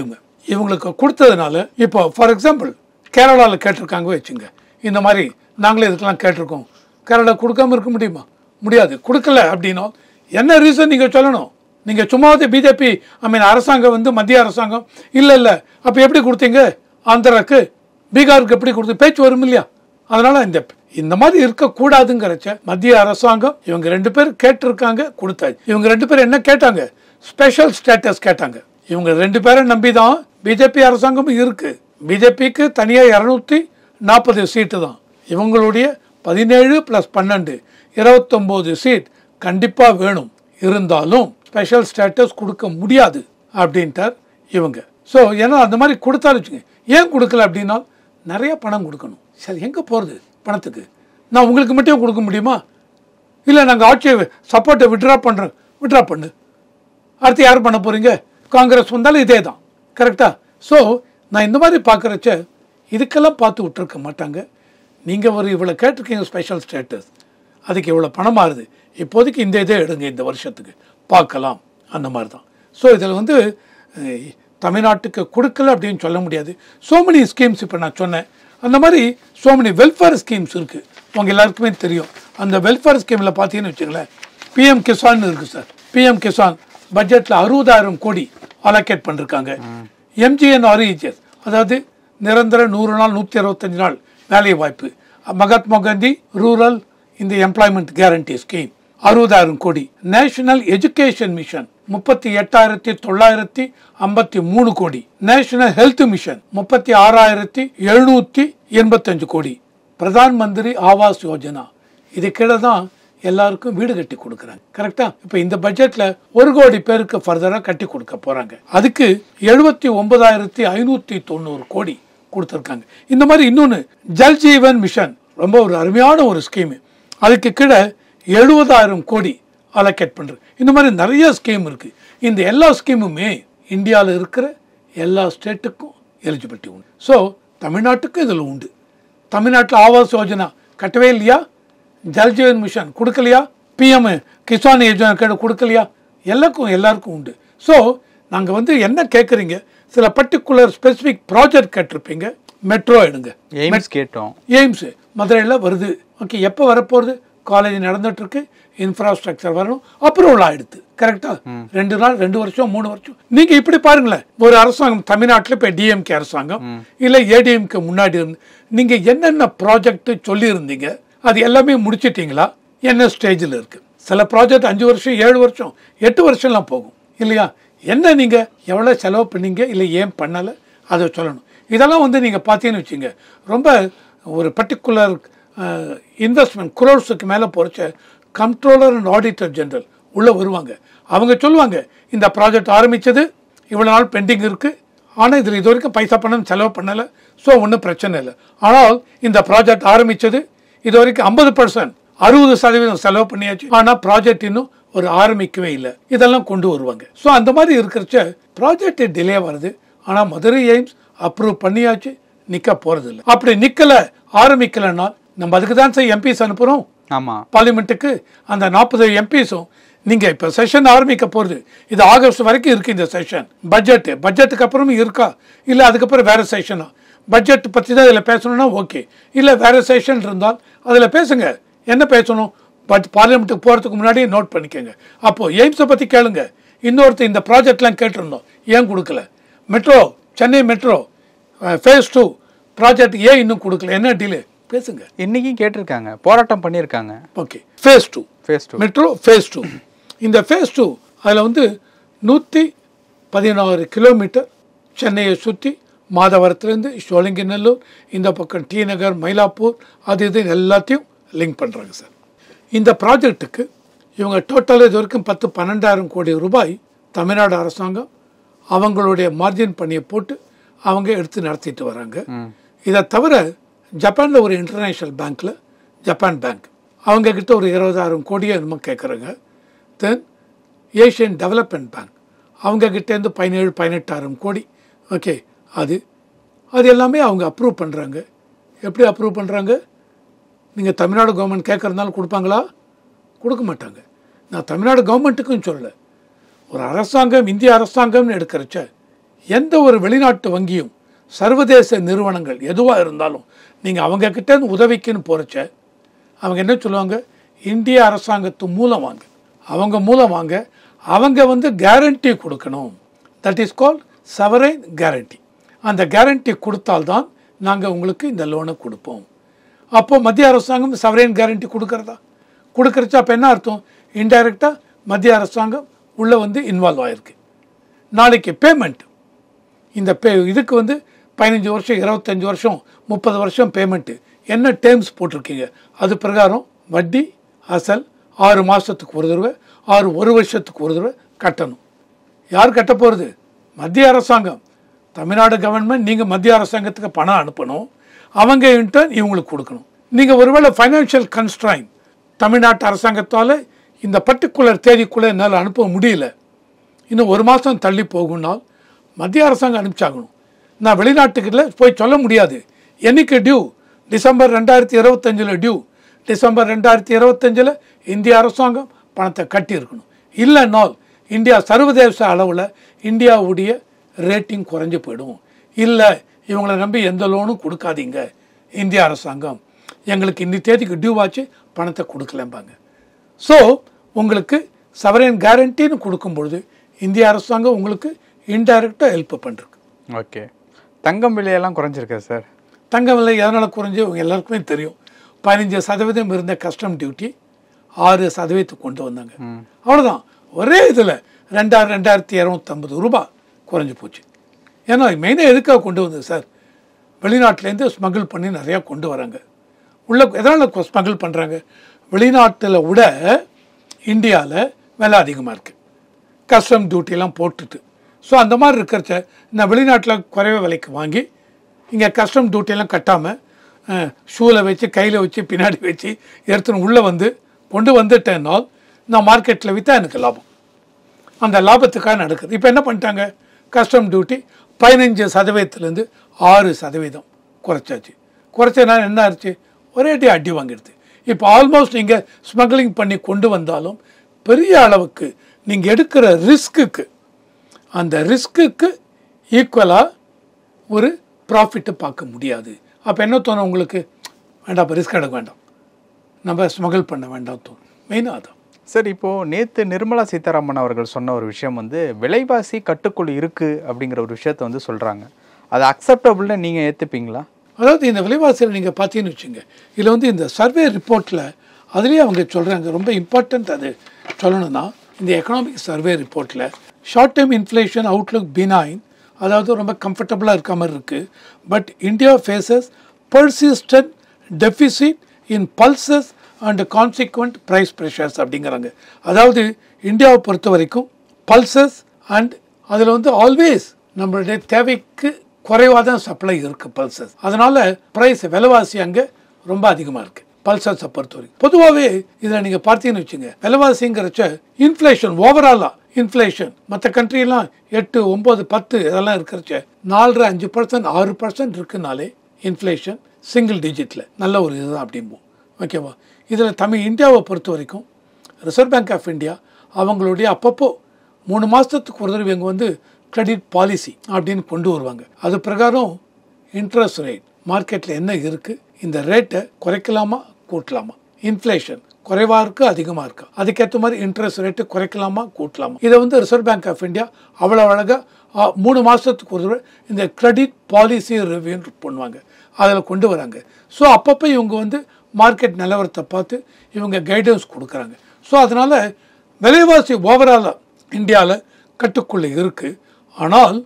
இவங்களுக்கு கொடுத்ததுனால இப்போ ஃபார் எக்ஸாம்பிள் கேரளாவில் கேட்டிருக்காங்க வச்சுங்க, இந்த மாதிரி நாங்களே இதுக்கெல்லாம் கேட்டிருக்கோம், கேரளா கொடுக்காம இருக்க முடியுமா? முடியாது. கொடுக்கல அப்படின்னா என்ன ரீசன் நீங்கள் சொல்லணும். நீங்கள் சும்மாவது பிஜேபி அரசாங்கம் வந்து மத்திய அரசாங்கம் இல்லை அப்போ எப்படி கொடுத்தீங்க ஆந்திராவுக்கு, பீகாருக்கு எப்படி கொடுத்து பேச்சு வரும் இல்லையா? அதனால இந்த மாதிரி இருக்கக்கூடாதுங்கிறச்ச மத்திய அரசாங்கம் இவங்க 2 பேர் கேட்டிருக்காங்க, கொடுத்தாச்சு. இவங்க 2 பேர் என்ன கேட்டாங்க? ஸ்பெஷல் ஸ்டேட்டஸ் கேட்டாங்க. இவங்க 2 பேரை நம்பி தான் பிஜேபி அரசாங்கமும் இருக்கு. பிஜேபிக்கு தனியாக 240 சீட்டு தான், இவங்களுடைய 17 + 12 29 சீட் கண்டிப்பாக வேணும். இருந்தாலும் ஸ்பெஷல் ஸ்டேட்டஸ் கொடுக்க முடியாது அப்படின்ட்டார் இவங்க. ஸோ ஏன்னா அந்த மாதிரி கொடுத்தாலும் வச்சுங்க, ஏன் கொடுக்கல அப்படின்னா நிறைய பணம் கொடுக்கணும். சரி, எங்கே போகிறது பணத்துக்கு? நான் உங்களுக்கு மட்டும் கொடுக்க முடியுமா? இல்லை நாங்கள் ஆட்சியை சப்போர்ட்டை விட்ரா பண்ணுறோம், விட்ரா பண்ணு. அடுத்து யார் பண்ண போகிறீங்க? காங்கிரஸ் வந்தாலும் இதே தான். கரெக்டா? ஸோ நான் இந்த மாதிரி பார்க்குறச்ச இதுக்கெல்லாம் பார்த்து விட்டுருக்க மாட்டாங்க. நீங்கள் ஒரு இவ்வளோ கேட்டிருக்கீங்க ஸ்பெஷல் ஸ்டேட்டஸ், அதுக்கு இவ்வளோ பணம் ஆகுது, இப்போதைக்கு இந்த இதே எடுங்க, இந்த வருஷத்துக்கு பார்க்கலாம், அந்த மாதிரி தான். ஸோ இதில் வந்து தமிழ்நாட்டுக்கு கொடுக்கல அப்படின்னு சொல்ல முடியாது. சோ மெனி ஸ்கீம்ஸ் இப்போ நான் சொன்னேன், அந்த மாதிரி சோ மெனி வெல்ஃபேர் ஸ்கீம்ஸ் இருக்குது. உங்கள் எல்லாருக்குமே தெரியும். அந்த வெல்ஃபேர் ஸ்கீமில் பார்த்தீங்கன்னு வச்சுங்களேன், பிஎம் கிசான் இருக்குது சார். பிஎம் கிசான் பட்ஜெட்டில் 60,000 கோடி அலோகேட் பண்ணிருக்காங்க. எம்ஜிஎன்ஆர்இஜிஎஸ், அதாவது நிரந்தர 100 நாள் 125 நாள் வேலை வாய்ப்பு, மகாத்மா காந்தி ரூரல் இந்த எம்ப்ளாய்மெண்ட் கேரண்டி ஸ்கீம் 60,000 கோடி. நேஷனல் எஜுகேஷன் மிஷன் 38,953 கோடி. நேஷனல் ஹெல்த் மிஷன் 36,785 கோடி. பிரதான் மந்திரி ஆவாஸ் யோஜனா, இது கீழே தான் எல்லாருக்கும் வீடு கட்டி கொடுக்குறாங்க. கரெக்டா? இப்போ இந்த பட்ஜெட்ல 1 கோடி பேருக்கு ஃபர்தரா கட்டி கொடுக்க போறாங்க. அதுக்கு 79,590 கோடி கொடுத்துருக்காங்க. இந்த மாதிரி இன்னொன்று ஜல் ஜீவன் மிஷன், ரொம்ப ஒரு அருமையான ஒரு ஸ்கீம், அதுக்கு கீழே 70,000 கோடி அலோகேட் பண்ணுறது. இந்த மாதிரி நிறைய ஸ்கீம் இருக்குது. இந்த எல்லா ஸ்கீமுமே இந்தியாவில் இருக்கிற எல்லா ஸ்டேட்டுக்கும் எலிஜிபிலிட்டி உண்டு. ஸோ தமிழ்நாட்டுக்கும் இதில் உண்டு. தமிழ்நாட்டில் ஆவாஸ் யோஜனா கட்டவே இல்லையா? ஜல் ஜீவன் மிஷன் கொடுக்கலையா? பிஎம் கிசான் யோஜனா கொடுக்கலையா? எல்லாருக்கும் உண்டு. ஸோ நாங்கள் வந்து என்ன கேட்குறீங்க, சில பர்டிகுலர் ஸ்பெசிஃபிக் ப்ராஜெக்ட் கேட்டிருப்பீங்க. மெட்ரோ எடுங்க, எய்ம்ஸ் கேட்டோம். எய்ம்ஸ் மதுரையில் வருது. ஓகே, எப்போ வரப்போகுது? காலேஜ் நடந்துட்டு இருக்கு, இன்ஃப்ராஸ்ட்ரக்சர் வரணும், அப்ரூவல் ஆயிடுது. கரெக்டா? 2 நாள் 2 வருஷம் 3 வருஷம். நீங்க இப்படி பாருங்களேன், ஒரு அரசாங்கம் தமிழ்நாட்டில் இப்போ டிஎம்கே அரசாங்கம் இல்லை ஏடிஎம்கே முன்னாடி இருந்து நீங்க என்னென்ன ப்ராஜெக்ட் சொல்லி இருந்தீங்க, அது எல்லாமே முடிச்சிட்டீங்களா? என்ன ஸ்டேஜில் இருக்கு? சில ப்ராஜெக்ட் 5 வருஷம் 7 வருஷம் 8 வருஷம்லாம் போகும் இல்லையா? என்ன நீங்க எவ்வளோ செலவு பண்ணீங்க, இல்லை ஏன் பண்ணலை, அதை சொல்லணும். இதெல்லாம் வந்து நீங்க பார்த்தீங்கன்னு வச்சுங்க, ரொம்ப ஒரு பர்டிகுலர் இன்வெஸ்ட்மெண்ட் குரோர்ஸுக்கு மேலே போகிறச்ச கண்ட்ரோலர் அண்ட் ஆடிட்டர் ஜெனரல் உள்ளே வருவாங்க. அவங்க சொல்லுவாங்க, இந்த ப்ராஜெக்ட் ஆரம்பித்தது இவ்வளோ நாள் பெண்டிங் இருக்குது, ஆனால் இதில் இது வரைக்கும் பைசா பணம் செலவு பண்ணலை, ஸோ ஒன்றும் பிரச்சனை இல்லை. ஆனால் இந்த ப்ராஜெக்ட் ஆரம்பித்தது இது வரைக்கும் 50% 60% செலவு பண்ணியாச்சு, ஆனால் ப்ராஜெக்ட் இன்னும் ஒரு ஆரம்பிக்கவே இல்லை. இதெல்லாம் கொண்டு வருவாங்க. ஸோ அந்த மாதிரி இருக்கிறச்ச ப்ராஜெக்ட் டிலே வருது, ஆனால் மதுரை எய்ம்ஸ் அப்ரூவ் பண்ணியாச்சு, நிற்க போகிறது இல்லை. அப்படி நிற்கலை, ஆரம்பிக்கலைன்னா நம்ம அதுக்கு தான் சார் எம்பிஸ் அனுப்புகிறோம். ஆமாம், பார்லிமெண்ட்டுக்கு அந்த 40 எம்பிஸும் நீங்கள் இப்போ செஷன் ஆரம்பிக்க போகிறது, இது ஆகஸ்ட் வரைக்கும் இருக்குது இந்த செஷன். பட்ஜெட்டுக்கு அப்புறமும் இருக்கா, இல்லை அதுக்கப்புறம் வேறு செஷனா? பட்ஜெட் பற்றி தான் இதில் பேசணும்னா ஓகே, இல்லை வேறு செஷன் இருந்தால் அதில் பேசுங்க. என்ன பேசணும், பட் பார்லிமெண்ட்டுக்கு போகிறதுக்கு முன்னாடி நோட் பண்ணிக்கோங்க. அப்போது எய்ம்ஸை பற்றி கேளுங்க. இன்னொருத்தர் இந்த ப்ராஜெக்ட்லாம் கேட்டிருந்தோம், ஏன் கொடுக்கல? Metro, Chennai metro phase 2 project ஏன் இன்னும் கொடுக்கல, என்ன டீலே பேசுங்க. இன்றைக்கும் கேட்டிருக்காங்க, போராட்டம் பண்ணியிருக்காங்க. Okay, phase 2 metro phase 2. இந்த ஃபேஸ் 2 அதில் வந்து 116 கிலோமீட்டர் சென்னையை சுற்றி மாதவரத்துலேருந்து சோழிங்கநல்லூர், இந்த பக்கம் டி நகர், மயிலாப்பூர், அது இது எல்லாத்தையும் லிங்க் பண்ணுறாங்க சார். இந்த ப்ராஜெக்ட்டுக்கு இவங்க டோட்டலாக இது வரைக்கும் 10-12,000 கோடி ரூபாய் தமிழ்நாடு அரசாங்கம் அவங்களுடைய மார்ஜின் பண்ணியை போட்டு அவங்க எடுத்து நடத்திட்டு வராங்க. இதை தவிர ஜப்பானில் ஒரு இன்டர்நேஷ்னல் பேங்க்கில், ஜப்பான் பேங்க், அவங்கக்கிட்ட ஒரு 20,000 கோடியை என்னமோ கேட்குறாங்க. தென் ஏஷியன் டெவலப்மெண்ட் பேங்க் அவங்கக்கிட்டேருந்து 17-18,000 கோடி. ஓகே, அது எல்லாமே அவங்க அப்ரூவ் பண்ணுறாங்க. எப்படி அப்ரூவ் பண்ணுறாங்க? நீங்கள் தமிழ்நாடு கவர்மெண்ட் கேட்குறதுனால கொடுப்பாங்களா? கொடுக்க மாட்டாங்க. நான் தமிழ்நாடு கவர்மெண்ட்டுக்கும் சொல்லலை, ஒரு அரசாங்கம், இந்திய அரசாங்கம்னு எடுக்கிறச்ச எந்த ஒரு வெளிநாட்டு வங்கியும் சர்வதேச நிறுவனங்கள் எதுவாக இருந்தாலும் நீங்கள் அவங்கக்கிட்டேருந்து உதவிக்குன்னு போகிறச்ச அவங்க என்ன சொல்லுவாங்க, இந்திய அரசாங்கத்து மூலம் வாங்க, அவங்க மூலம் வாங்க, அவங்க வந்து கேரண்டி கொடுக்கணும். That is called sovereign guarantee. அந்த கேரண்டி கொடுத்தால்தான் நாங்கள் உங்களுக்கு இந்த லோனை கொடுப்போம். அப்போது மத்திய அரசாங்கம் சவரைன் கேரண்டி கொடுக்குறச்சா அப்போ என்ன அர்த்தம்? இன்டைரக்டாக மத்திய அரசாங்கம் உள்ளே வந்து இன்வால்வ் ஆகிருக்கு. நாளைக்கு பேமெண்ட், இந்த இதுக்கு வந்து 15 வருஷம், 25 வருஷம், 30 வருஷம் பேமெண்ட்டு என்ன டேர்ம்ஸ் போட்டிருக்கீங்க, அது பிரகாரம் வட்டி அசல் 6 மாதத்துக்கு ஒரு தடவை, 1 வருஷத்துக்கு ஒரு தடவை கட்டணும். யார் கட்ட போகிறது? மத்திய அரசாங்கம். தமிழ்நாடு கவர்மெண்ட் நீங்கள் மத்திய அரசாங்கத்துக்கு பணம் அனுப்பணும், அவங்க இன்டர்ன் இவங்களுக்கு கொடுக்கணும். நீங்கள் ஒருவேளை ஃபைனான்ஷியல் கன்ஸ்ட்ரைன் தமிழ்நாட்டு அரசாங்கத்தால் இந்த பர்டிகுலர் தேதிக்குள்ளே என்னால் அனுப்ப முடியல, இன்னும் 1 மாதம் தள்ளி போகும்னால் மத்திய அரசாங்கம் அனுப்பிச்சாகணும். நான் வெளிநாட்டுக்குள்ள போய் சொல்ல முடியாது. என்னைக்கு டியூ? December 2025 due. டிசம்பர் 2025 இந்திய அரசாங்கம் பணத்தை கட்டியிருக்கணும். இல்லைன்னால் இந்தியா சர்வதேச அளவில் இந்தியாவுடைய ரேட்டிங் குறைஞ்சி போயிடும். இல்லை, இவங்களை நம்பி எந்த லோனும் கொடுக்காதீங்க இந்திய அரசாங்கம், எங்களுக்கு இந்த தேதிக்கு டியூ ஆச்சு, பணத்தை கொடுக்கலம்பாங்க. ஸோ உங்களுக்கு சவரைன் கேரண்டின்னு கொடுக்கும்பொழுது இந்திய அரசாங்கம் உங்களுக்கு இன்டைரக்டாக ஹெல்ப் பண்ணுறது. ஓகே, தங்கம் விலையெல்லாம் குறைஞ்சிருக்கா சார்? தங்கம் விலை எதனால் குறைஞ்சி உங்கள் எல்லாருக்குமே தெரியும். 15% இருந்த கஸ்டம் டியூட்டி 6% கொண்டு வந்தாங்க. அவ்வளோதான், ஒரே இதில் 2,250 ரூபாய் குறைஞ்சி போச்சு. ஏன்னா மெயினாக எதுக்காக கொண்டு வந்தது சார்? வெளிநாட்டிலேருந்து ஸ்மகிள் பண்ணி நிறையா கொண்டு வராங்க. உள்ள எதனால் ஸ்மகிள் பண்ணுறாங்க? வெளிநாட்டில் விட இந்தியாவில் விலை அதிகமாக இருக்குது, கஸ்டம் டியூட்டிலாம் போட்டுட்டு. ஸோ அந்த மாதிரி இருக்கிறச்ச நான் வெளிநாட்டில் குறைவ விலைக்கு வாங்கி இங்கே கஸ்டம் டியூட்டியெல்லாம் கட்டாமல் ஷூவில் வச்சு, கையில் வச்சு, பின்னாடி வச்சு எடுத்துன்னு உள்ளே வந்து கொண்டு வந்துட்டேன்னால் நான் மார்க்கெட்டில் விற்றா எனக்கு லாபம். அந்த லாபத்துக்காக நடக்குது. இப்போ என்ன பண்ணிட்டாங்க? Custom duty 15%லேருந்து 6% குறைச்சாச்சு. குறைச்சனால என்ன ஆச்சு? ஒரேடி அடி வாங்கிடுது. இப்போ ஆல்மோஸ்ட் நீங்கள் ஸ்மக்லிங் பண்ணி கொண்டு வந்தாலும் பெரிய அளவுக்கு நீங்கள் எடுக்கிற ரிஸ்க்குக்கு, அந்த ரிஸ்க்குக்கு ஈக்குவலாக ஒரு ப்ராஃபிட்டை பார்க்க முடியாது. அப்போ என்ன தோணும் உங்களுக்கு? வேண்டாம், இப்போ ரிஸ்க் எடுக்க வேண்டாம், நம்ம ஸ்மகிள் பண்ண வேண்டாம் தோணும். மெயினாக அதான் சார். இப்போது நேற்று நிர்மலா சீதாராமன் அவர்கள் சொன்ன ஒரு விஷயம் வந்து விலைவாசி கட்டுக்குள் இருக்குது அப்படிங்கிற ஒரு விஷயத்தை வந்து சொல்கிறாங்க. அது அக்செப்டபுள்னு நீங்கள் ஏற்றுப்பீங்களா? அதாவது இந்த விலைவாசியில் நீங்கள் பார்த்தீங்கன்னு வச்சுங்க, இதில் வந்து இந்த சர்வே ரிப்போர்ட்டில் அதுலேயே அவங்க சொல்கிறாங்க, ரொம்ப இம்பார்ட்டண்ட் அது சொல்லணும்னா, இந்த எக்கனாமிக் சர்வே ரிப்போர்ட்டில் short time inflation outlook benign, அதாவது ரொம்ப கம்ஃபர்டபுளாக இருக்க மாதிரி இருக்குது. But India faces persistent deficit in pulses and consequent price pressures அப்படிங்கிறாங்க. அதாவது இந்தியாவை பொறுத்த வரைக்கும் பல்சஸ் அண்ட் அதில் வந்து ஆல்வேஸ் நம்மளுடைய தேவைக்கு குறைவாக தான் சப்ளை இருக்குது பல்சஸ். அதனால் ப்ரைஸ் விலைவாசி அங்கே ரொம்ப அதிகமாக இருக்குது பல்சஸை பொறுத்த வரைக்கும். பொதுவாகவே இதில் நீங்கள் பார்த்தீங்கன்னு வச்சுங்க, விலைவாசிங்கிறச்ச இன்ஃப்ளேஷன் ஓவராலாக இன்ஃப்ளேஷன் மற்ற கண்ட்ரியெல்லாம் 8, 9, 10 இதெல்லாம் இருக்கிறச்ச 4, 5%, 6% இருக்குனாலே இன்ஃப்ளேஷன் சிங்கிள் டிஜிட்டில் நல்ல ஒரு இதுதான் அப்படிம்போம். ஓகேவா? இதில் இந்தியாவை பொறுத்த வரைக்கும் ரிசர்வ் பேங்க் ஆஃப் இந்தியா அவங்களுடைய அப்பப்போ 3 மாதத்துக்கு ஒரு தடவை இவங்க வந்து கிரெடிட் பாலிசி அப்படின்னு கொண்டு வருவாங்க. அது பிரகாரம் இன்ட்ரெஸ்ட் ரேட் மார்க்கெட்டில் என்ன இருக்குது, இந்த ரேட்டை குறைக்கலாமா கூட்டலாமா, இன்ஃப்ளேஷன் குறைவாக இருக்கு அதிகமாக இருக்கு, அதுக்கேற்ற மாதிரி இன்ட்ரெஸ்ட் ரேட்டு குறைக்கலாமா கூட்டலாமா. இதை வந்து ரிசர்வ் பேங்க் ஆஃப் இந்தியா அவ்வளோ அழகாக 3 மாதத்துக்கு ஒரு தடவை இந்த கிரெடிட் பாலிசி ரிவ்யூன்னு பண்ணுவாங்க, அதில் கொண்டு வராங்க. ஸோ அப்பப்போ இவங்க வந்து மார்க்கெட் நிலவரத்தை பார்த்து இவங்க கைடன்ஸ் கொடுக்குறாங்க. ஸோ அதனால் விலைவாசி ஓவராலாக இந்தியாவில் கட்டுக்குள்ளே இருக்குது. ஆனால்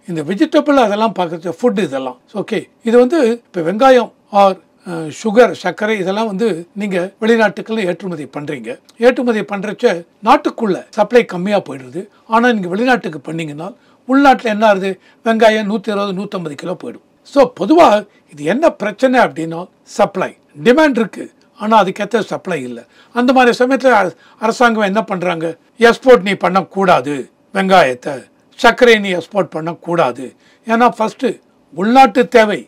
இந்த வெஜிடபிள் அதெல்லாம் பார்க்குறது ஃபுட் இதெல்லாம் ஓகே. இது வந்து இப்போ வெங்காயம் ஆர் சுகர் சர்க்கரை இதெல்லாம் வந்து நீங்கள் வெளிநாட்டுக்குள்ள ஏற்றுமதி பண்ணுறீங்க. ஏற்றுமதி பண்ணுறச்ச நாட்டுக்குள்ளே சப்ளை கம்மியாக போயிடுது. ஆனால் நீங்கள் வெளிநாட்டுக்கு பண்ணிங்கன்னா உள்நாட்டில் என்ன ஆகுது, வெங்காயம் 120 150 கிலோ போயிடும். ஸோ பொதுவாக இது என்ன பிரச்சனை அப்படின்னா சப்ளை டிமாண்ட் இருக்குது, ஆனால் அதுக்கேற்ற சப்ளை இல்லை. அந்த மாதிரி சமயத்தில் அரசாங்கம் என்ன பண்ணுறாங்க, எக்ஸ்போர்ட் நீ பண்ணக்கூடாது, வெங்காயத்தை சர்க்கரை நீ எக்ஸ்போர்ட் பண்ணக்கூடாது. ஏன்னா ஃபஸ்ட்டு உள்நாட்டு தேவை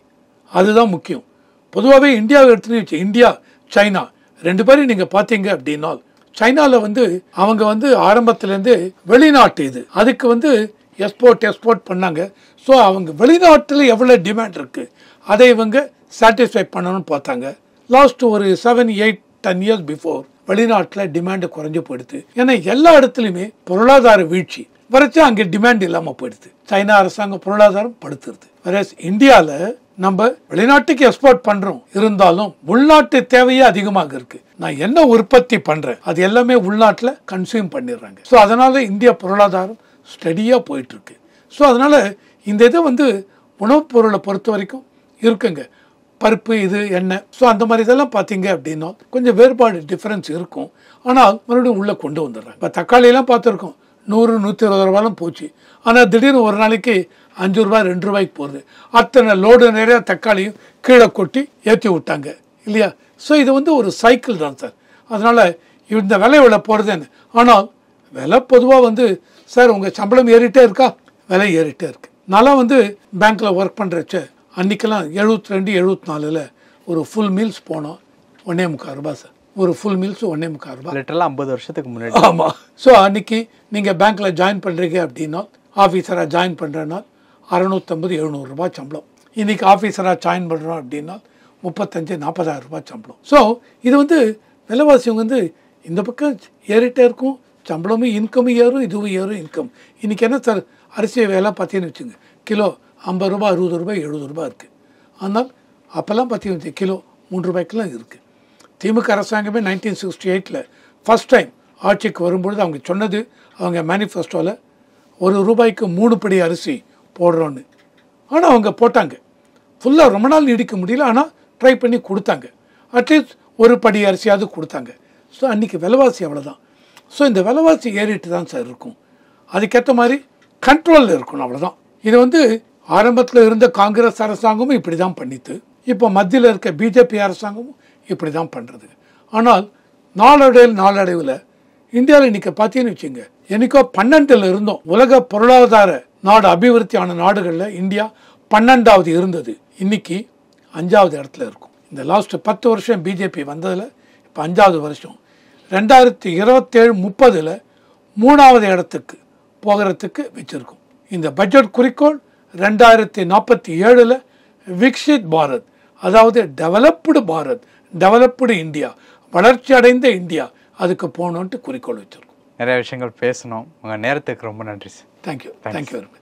அதுதான் முக்கியம். பொதுவாகவே இந்தியாவை எடுத்துன்னு வச்சு இந்தியா சைனா 2 பேரும் நீங்கள் பார்த்தீங்க அப்படின்னா சைனாவில் வந்து அவங்க வந்து ஆரம்பத்துலேருந்து வெளிநாட்டு இது அதுக்கு வந்து எக்ஸ்போர்ட் பண்ணாங்க. ஸோ அவங்க வெளிநாட்டில் எவ்வளோ டிமாண்ட் இருக்குது அதை இவங்க சாட்டிஸ்ஃபை பண்ணணும்னு பார்த்தாங்க. லாஸ்ட் ஒரு 7, 8, 10 இயர்ஸ் பிஃபோர் வெளிநாட்டில் டிமாண்டு குறைஞ்சி போயிடுது. ஏன்னா எல்லா இடத்துலையுமே பொருளாதார வீழ்ச்சி வரைச்சா அங்கே டிமாண்ட் இல்லாமல் போயிடுது. சைனா அரசாங்கம் பொருளாதாரம் படுத்துருது. வேற இந்தியாவில் நம்ம வெளிநாட்டுக்கு எக்ஸ்போர்ட் பண்ணுறோம், இருந்தாலும் உள்நாட்டு தேவையே அதிகமாக இருக்குது. நான் என்ன உற்பத்தி பண்ணுறேன் அது எல்லாமே உள்நாட்டில் கன்சியூம் பண்ணிடுறாங்க. ஸோ அதனால் இந்தியா பொருளாதாரம் ஸ்டடியாக போயிட்டுருக்கு. ஸோ அதனால் இந்த இதை வந்து உணவுப் பொருளை பொறுத்த வரைக்கும் இருக்குங்க, பருப்பு இது எண்ணெய். ஸோ அந்த மாதிரி இதெல்லாம் பார்த்தீங்க அப்படின்னா கொஞ்சம் வேறுபாடு டிஃப்ரென்ஸ் இருக்கும். ஆனால் மறுபடியும் உள்ளே கொண்டு வந்துடுறாங்க. இப்போ தக்காளியெல்லாம் பார்த்துருக்கோம் 100 120 ரூபாலாம் போச்சு. ஆனால் திடீர்னு ஒரு நாளைக்கு 5 ரூபாய் 2 ரூபாய்க்கு போகுது. அத்தனை லோடு நிறைய தக்காளியும் கீழே கொட்டி ஏற்றி விட்டாங்க இல்லையா. ஸோ இது வந்து ஒரு சைக்கிள் தான் சார். அதனால் இந்த விலை போகிறது என்ன. ஆனால் விலை பொதுவாக வந்து சார் உங்கள் சம்பளம் ஏறிட்டே இருக்கா, விலை ஏறிட்டே இருக்கு. நான் வந்து பேங்க்கில் ஒர்க் பண்ணுறச்ச அன்றைக்கெல்லாம் 72 74 ஒரு ஃபுல் மீல்ஸ் போனோம் 1.25 ரூபா சார். ஒரு ஃபுல் மீல்ஸ் 1.25 ரூபா. லிட்டரலாக 50 வருஷத்துக்கு முன்னாடி. ஆமாம். ஸோ அன்றைக்கி நீங்கள் பேங்க்கில் ஜாயின் பண்ணுறீங்க அப்படின்னா ஆஃபீஸராக ஜாயின் பண்ணுறேன்னா 650 700 ரூபா சம்பளம். இன்றைக்கி ஆஃபீஸராக ஜாயின் பண்ணுறோம் அப்படின்னா 35 40,000 ரூபாய் சம்பளம். ஸோ இது வந்து விலைவாசிங்க வந்து இந்த பக்கம் ஏறிட்டே இருக்கும், சம்பளமும் இன்கமும் ஏறும், இதுவும் ஏறும் இன்கம். இன்றைக்கி என்ன சார் அரிசி வேலை பார்த்தீங்கன்னு வச்சுங்க, கிலோ 50 ரூபா 60 ரூபாய் 70 ரூபா இருக்குது. ஆனால் அப்போல்லாம் பார்த்தீங்கன்னு வச்சு கிலோ 3 ரூபாய்க்கெலாம் இருக்குது. திமுக அரசாங்கமே 1968 ஃபஸ்ட் டைம் ஆட்சிக்கு வரும்பொழுது அவங்க சொன்னது, அவங்க மேனிஃபெஸ்டோவில் 1 ரூபாய்க்கு 3 படி அரிசி போடுறோன்னு. ஆனால் அவங்க போட்டாங்க. ஃபுல்லாக ரொம்ப நாள் நீடிக்க முடியல, ஆனால் ட்ரை பண்ணி கொடுத்தாங்க. அட்லீஸ்ட் 1 படி அரிசியாவது கொடுத்தாங்க. ஸோ அன்றைக்கி விலைவாசி அவ்வளோதான். ஸோ இந்த விலைவாசி ஏறிட்டு தான் சார் இருக்கும். அதுக்கேற்ற மாதிரி கண்ட்ரோலில் இருக்கணும், அவ்வளோதான். இது வந்து ஆரம்பத்தில் இருந்த காங்கிரஸ் அரசாங்கமும் இப்படி தான் பண்ணித்து, இப்போ மத்தியில் இருக்க பிஜேபி அரசாங்கமும் இப்படி தான் பண்ணுறது. ஆனால் நாளடைவில் இந்தியாவில் இன்றைக்கி பார்த்தீங்கன்னு வச்சுங்க, என்னைக்கோ 12ல் இருந்தோம். உலக பொருளாதார நாடு அபிவிருத்தியான நாடுகளில் இந்தியா 12வது இருந்தது. இன்றைக்கி 5வது இடத்துல இருக்கும். இந்த லாஸ்ட் 10 வருஷம் பிஜேபி வந்ததில் இப்போ 5வது வருஷம் 2027-30 3வது இடத்துக்கு போகிறதுக்கு வச்சுருக்கோம். இந்த பட்ஜெட் குறிக்கோள் 2047 விக்ஷித் பாரத், அதாவது டெவலப்டு பாரத், டெவலப்டு இந்தியா, வளர்ச்சி அடைந்த இந்தியா, அதுக்கு போகணுன்ட்டு குறிக்கோள் வச்சுருக்கோம். நிறைய விஷயங்கள் பேசணும். உங்கள் நேரத்துக்கு ரொம்ப நன்றி சார். Thank you very much.